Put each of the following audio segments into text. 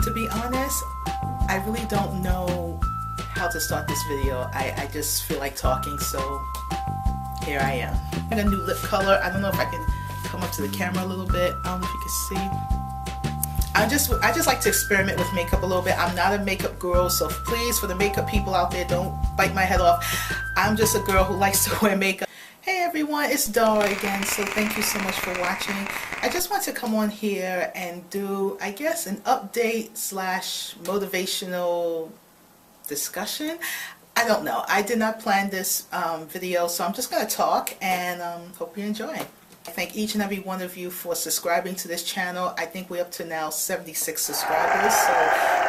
To be honest, I really don't know how to start this video. I just feel like talking, so here I am. I got a new lip color. I don't know if I can come up to the camera a little bit. I don't know if you can see. I just like to experiment with makeup a little bit. I'm not a makeup guru, so please, for the makeup people out there, don't bite my head off. I'm just a girl who likes to wear makeup. Hey everyone, it's Dara again, so thank you so much for watching. I just want to come on here and do, I guess, an update slash motivational discussion. I don't know. I did not plan this video, so I'm just going to talk and hope you enjoy. I thank each and every one of you for subscribing to this channel. I think we're up to now 76 subscribers, so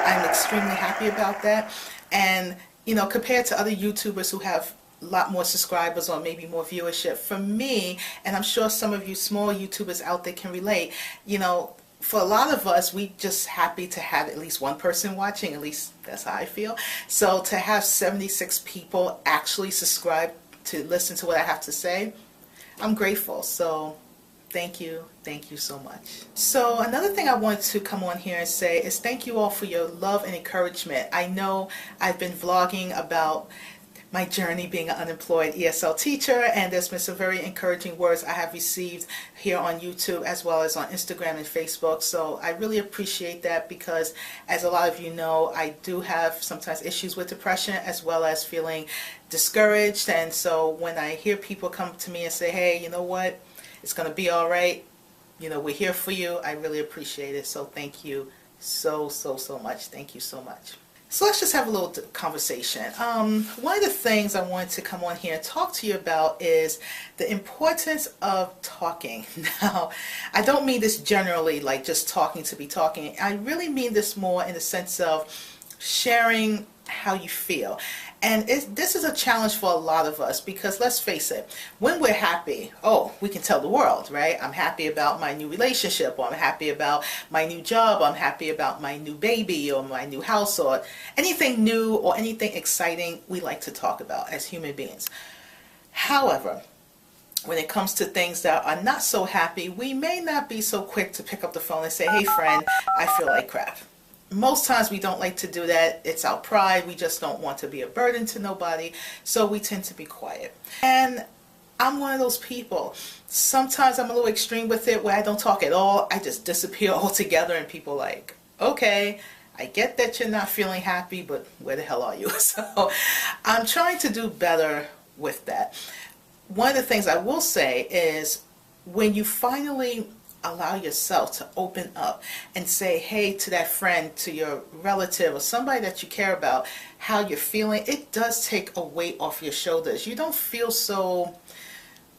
I'm extremely happy about that. And, you know, compared to other YouTubers who have a lot more subscribers or maybe more viewership, for me, and I'm sure some of you small YouTubers out there can relate, you know, for a lot of us, we just happy to have at least one person watching. At least that's how I feel. So to have 76 people actually subscribe to listen to what I have to say, I'm grateful. So thank you so much. So another thing I want to come on here and say is thank you all for your love and encouragement. I know I've been vlogging about my journey being an unemployed ESL teacher, and there's been some very encouraging words I have received here on YouTube as well as on Instagram and Facebook. So I really appreciate that, because as a lot of you know, I do have sometimes issues with depression as well as feeling discouraged. And so when I hear people come to me and say, hey, you know what, it's going to be all right, you know, we're here for you, I really appreciate it. So thank you so much. Thank you so much. So let's just have a little conversation. One of the things I wanted to come on here and talk to you about is the importance of talking. Now, I don't mean this generally like just talking to be talking. I really mean this more in the sense of sharing how you feel. And this is a challenge for a lot of us, because let's face it, when we're happy, oh, we can tell the world, right? I'm happy about my new relationship, or I'm happy about my new job, or I'm happy about my new baby, or my new house, or anything new or anything exciting we like to talk about as human beings. However, when it comes to things that are not so happy, we may not be so quick to pick up the phone and say, hey friend, I feel like crap. Most times we don't like to do that. It's our pride. We just don't want to be a burden to nobody. So we tend to be quiet. And I'm one of those people. Sometimes I'm a little extreme with it where I don't talk at all. I just disappear altogether, and people like, okay, I get that you're not feeling happy, but where the hell are you? So I'm trying to do better with that. One of the things I will say is when you finally allow yourself to open up and say, hey, to that friend, to your relative, or somebody that you care about, how you're feeling, it does take a weight off your shoulders. You don't feel so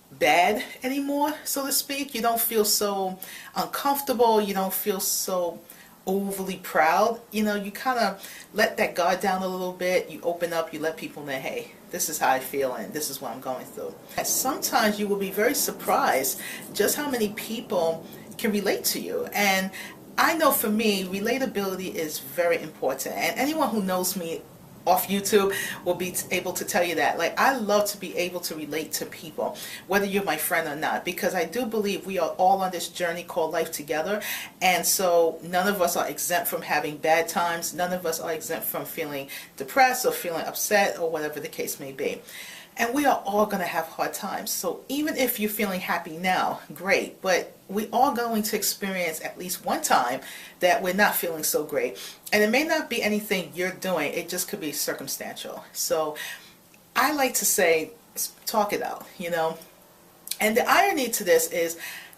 bad anymore, so to speak. You don't feel so uncomfortable. You don't feel so overly proud. You know, you kind of let that guard down a little bit. You open up, you let people know, hey, this is how I feel and this is what I'm going through. And sometimes you will be very surprised just how many people can relate to you. And I know for me, relatability is very important. And anyone who knows me off YouTube will be able to tell you that. Like, I love to be able to relate to people, whether you're my friend or not, because I do believe we are all on this journey called life together. And so none of us are exempt from having bad times. None of us are exempt from feeling depressed or feeling upset or whatever the case may be. And we are all going to have hard times. So even if you're feeling happy now, great. But we are going to experience at least one time that we're not feeling so great. And it may not be anything you're doing. It just could be circumstantial. So I like to say, talk it out, you know. And the irony to this is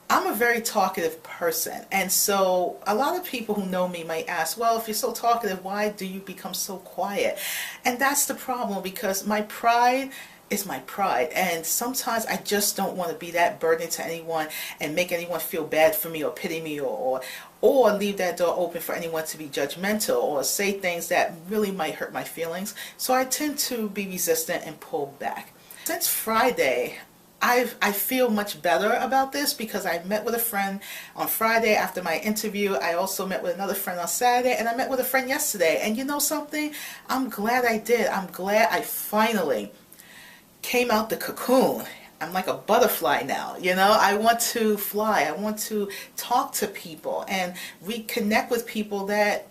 I'm a very talkative person. And so a lot of people who know me might ask, well, if you're so talkative, why do you become so quiet? And that's the problem, because my pride is my pride, and sometimes I just don't want to be that burden to anyone and make anyone feel bad for me or pity me, or leave that door open for anyone to be judgmental or say things that really might hurt my feelings. So I tend to be resistant and pull back. Since Friday, I feel much better about this, because I met with a friend on Friday after my interview. I also met with another friend on Saturday, and I met with a friend yesterday. And you know something? I'm glad I did. I'm glad I finally came out the cocoon. I'm like a butterfly now, you know. I want to fly. I want to talk to people and reconnect with people that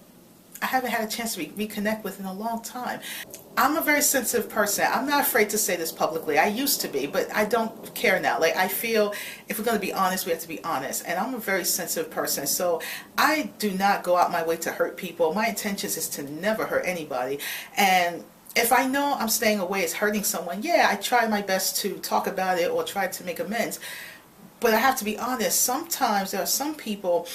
I haven't had a chance to reconnect with in a long time. I'm a very sensitive person. I'm not afraid to say this publicly. I used to be, but I don't care now. Like, I feel if we're going to be honest, we have to be honest. And I'm a very sensitive person. So I do not go out my way to hurt people. My intentions is to never hurt anybody. And if I know I'm staying away is hurting someone, yeah, I try my best to talk about it or try to make amends. But I have to be honest, sometimes there are some people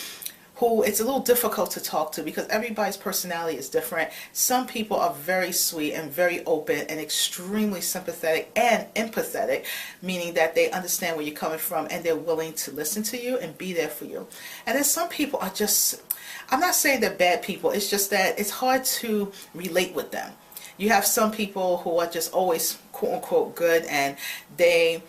who it's a little difficult to talk to because everybody's personality is different. Some people are very sweet and very open and extremely sympathetic and empathetic, meaning that they understand where you're coming from and they're willing to listen to you and be there for you. And then some people are just, I'm not saying they're bad people, it's just that it's hard to relate with them. You have some people who are just always quote unquote good and they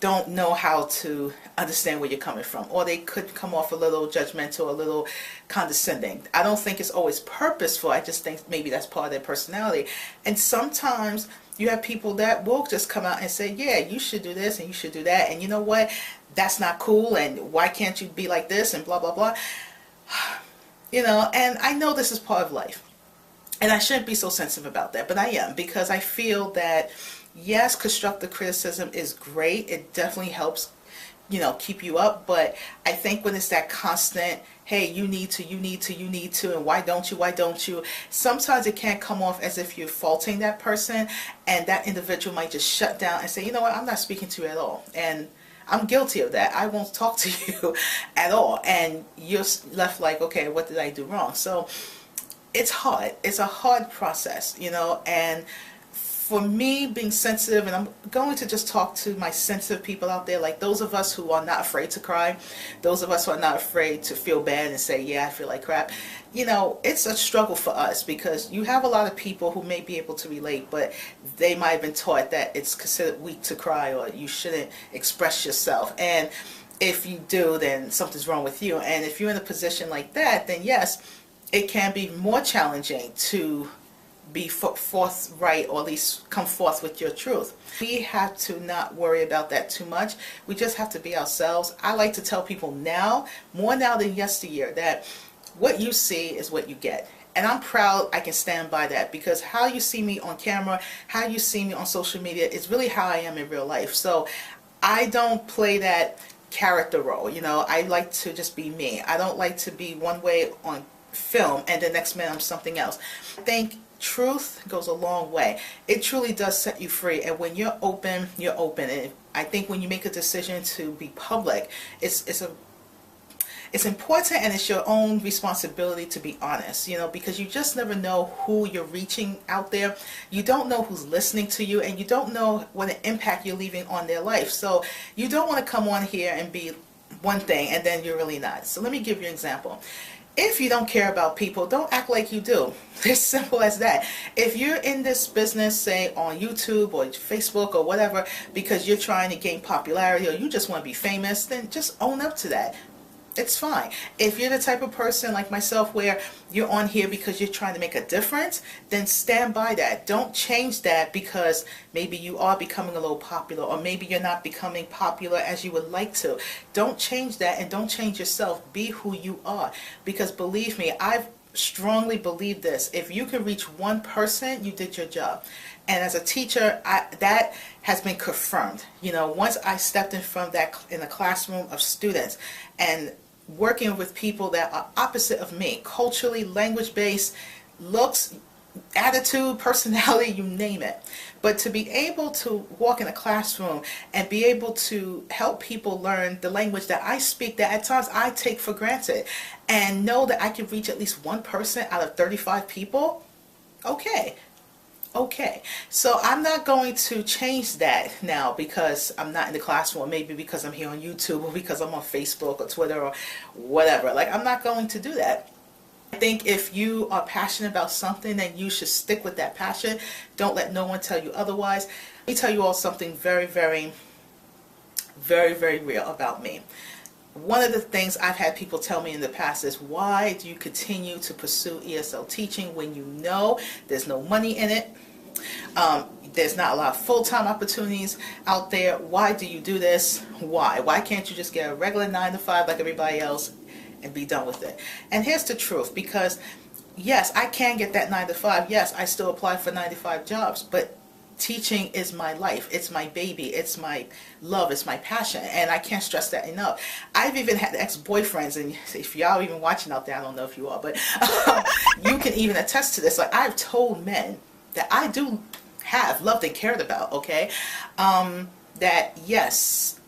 don't know how to understand where you're coming from, or they could come off a little judgmental, a little condescending. I don't think it's always purposeful. I just think maybe that's part of their personality. And sometimes you have people that will just come out and say, yeah, you should do this and you should do that, and you know what, that's not cool, and why can't you be like this, and blah blah blah. You know, and I know this is part of life and I shouldn't be so sensitive about that, but I am, because I feel that yes, constructive criticism is great. It definitely helps, you know, keep you up. But I think when it's that constant, hey, you need to, and why don't you? Sometimes it can come off as if you're faulting that person, and that individual might just shut down and say, you know what, I'm not speaking to you at all. And I'm guilty of that. I won't talk to you at all. And you're left like, okay, what did I do wrong? So it's hard. It's a hard process, you know, and for me, being sensitive, and I'm going to just talk to my sensitive people out there, like those of us who are not afraid to cry, those of us who are not afraid to feel bad and say, yeah, I feel like crap. You know, it's a struggle for us because you have a lot of people who may be able to relate, but they might have been taught that it's considered weak to cry or you shouldn't express yourself. And if you do, then something's wrong with you. And if you're in a position like that, then yes, it can be more challenging to be forthright, or at least come forth with your truth. We have to not worry about that too much. We just have to be ourselves. I like to tell people now, more now than yesteryear, that what you see is what you get. And I'm proud I can stand by that, because how you see me on camera, how you see me on social media is really how I am in real life. So I don't play that character role, you know. I like to just be me. I don't like to be one way on film and the next minute I'm something else. I think truth goes a long way. It truly does set you free, and when you're open, you're open. And I think when you make a decision to be public, it's important, and it's your own responsibility to be honest, you know, because you just never know who you're reaching out there. You don't know who's listening to you, and you don't know what an impact you're leaving on their life. So you don't want to come on here and be one thing and then you're really not. So let me give you an example. If you don't care about people, don't act like you do. It's simple as that. If you're in this business, say on YouTube or Facebook or whatever, because you're trying to gain popularity or you just want to be famous, then just own up to that. It's fine. If you're the type of person like myself where you're on here because you're trying to make a difference, then stand by that. Don't change that because maybe you are becoming a little popular, or maybe you're not becoming popular as you would like to. Don't change that, and don't change yourself. Be who you are, because believe me, I've strongly believe this. If you can reach one person, you did your job. And as a teacher, that has been confirmed. You know, once I stepped in front of that in a classroom of students and working with people that are opposite of me, culturally, language-based, looks, attitude, personality, you name it. But to be able to walk in a classroom and be able to help people learn the language that I speak, that at times I take for granted, and know that I can reach at least one person out of 35 people, okay. So I'm not going to change that now because I'm not in the classroom, or maybe because I'm here on YouTube, or because I'm on Facebook or Twitter or whatever. Like, I'm not going to do that. I think if you are passionate about something, then you should stick with that passion. Don't let no one tell you otherwise. Let me tell you all something very, very, very, very real about me. One of the things I've had people tell me in the past is, why do you continue to pursue ESL teaching when you know there's no money in it? There's not a lot of full-time opportunities out there. Why do you do this? Why? Why can't you just get a regular 9 to 5 like everybody else and be done with it? And here's the truth, because yes, I can get that 9 to 5. Yes, I still apply for 9 to 5 jobs, but teaching is my life. It's my baby. It's my love. It's my passion. And I can't stress that enough. I've even had ex-boyfriends, and if y'all even watching out there, I don't know if you are, but you can even attest to this. Like, I've told men that I do have loved and cared about, okay, that yes,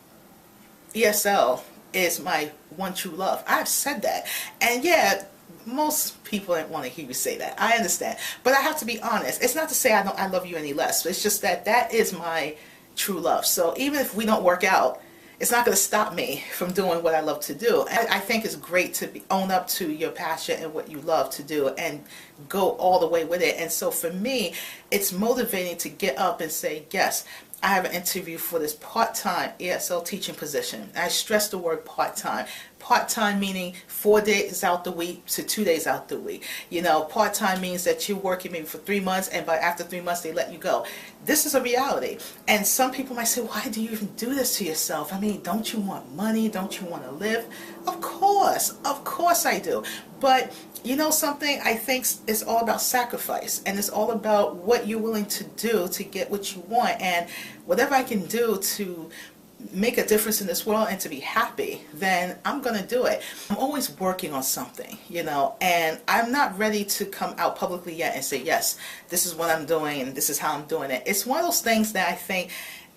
ESL is my one true love. I've said that. And yeah, most people don't want to hear you say that. I understand. But I have to be honest. It's not to say I love you any less. It's just that that is my true love. So even if we don't work out, it's not going to stop me from doing what I love to do. And I think it's great to own up to your passion and what you love to do and go all the way with it. And so for me, it's motivating to get up and say, yes, I have an interview for this part-time ESL teaching position. I stress the word part-time. Part-time meaning 4 days out the week to 2 days out the week. You know, part-time means that you're working maybe for 3 months, and after 3 months they let you go. This is a reality. And some people might say, why do you even do this to yourself? I mean, don't you want money? Don't you want to live? Of course I do. But you know something, I think it's all about sacrifice, and it's all about what you're willing to do to get what you want. And whatever I can do to make a difference in this world and to be happy, then I'm gonna do it. I'm always working on something, you know, and I'm not ready to come out publicly yet and say, yes, this is what I'm doing and this is how I'm doing it. It's one of those things that I think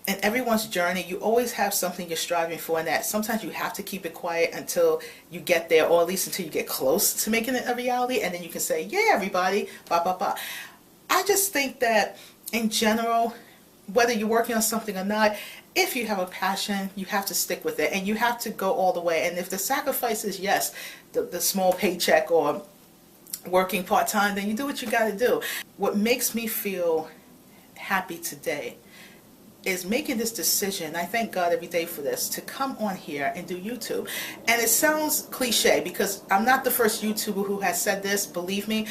in everyone's journey, you always have something you're striving for, and that sometimes you have to keep it quiet until you get there, or at least until you get close to making it a reality, and then you can say, yeah, everybody, blah, blah, blah. I just think that in general, whether you're working on something or not, if you have a passion, you have to stick with it, and you have to go all the way. And if the sacrifice is, yes, the small paycheck or working part-time, then you do what you got to do. What makes me feel happy today is making this decision. I thank God every day for this, to come on here and do YouTube. And it sounds cliche because I'm not the first YouTuber who has said this, believe me,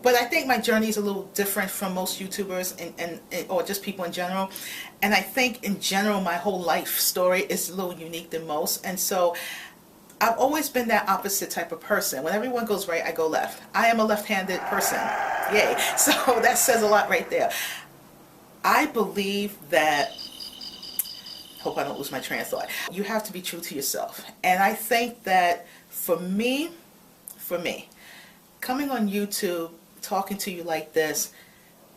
but I think my journey is a little different from most YouTubers and or just people in general. And I think in general my whole life story is a little unique than most. And so I've always been that opposite type of person. When everyone goes right, I go left. I am a left-handed person. Yay. So that says a lot right there. I believe that, hope I don't lose my train of thought, you have to be true to yourself. And I think that for me, coming on YouTube, talking to you like this,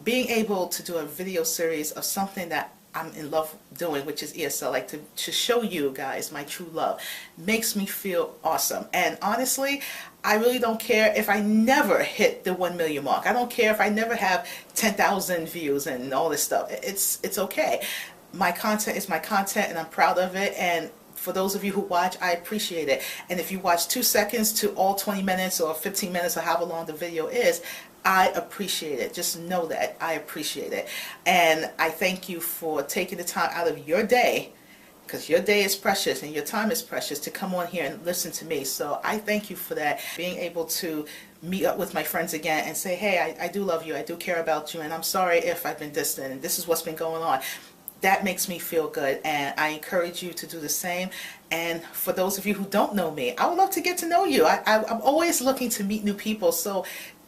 being able to do a video series of something that I'm in love doing, which is ESL, like to show you guys my true love, makes me feel awesome. And honestly, I really don't care if I never hit the 1 million mark. I don't care if I never have 10,000 views and all this stuff. It's okay. My content is my content, and I'm proud of it. And for those of you who watch, I appreciate it. And if you watch 2 seconds to all 20 minutes or 15 minutes or however long the video is, I appreciate it. Just know that I appreciate it. And I thank you for taking the time out of your day, because your day is precious and your time is precious, to come on here and listen to me. So I thank you for that. Being able to meet up with my friends again and say, hey, I do love you, I do care about you, and I'm sorry if I've been distant, and this is what's been going on. That makes me feel good, and I encourage you to do the same. And for those of you who don't know me, I would love to get to know you. I'm always looking to meet new people, so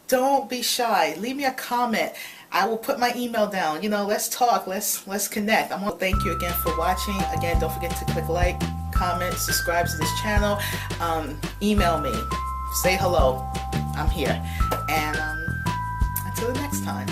don't be shy. Leave me a comment. I will put my email down. You know, let's talk. Let's connect. I want to thank you again for watching. Again, don't forget to click like, comment, subscribe to this channel. Email me. Say hello. I'm here. And until the next time.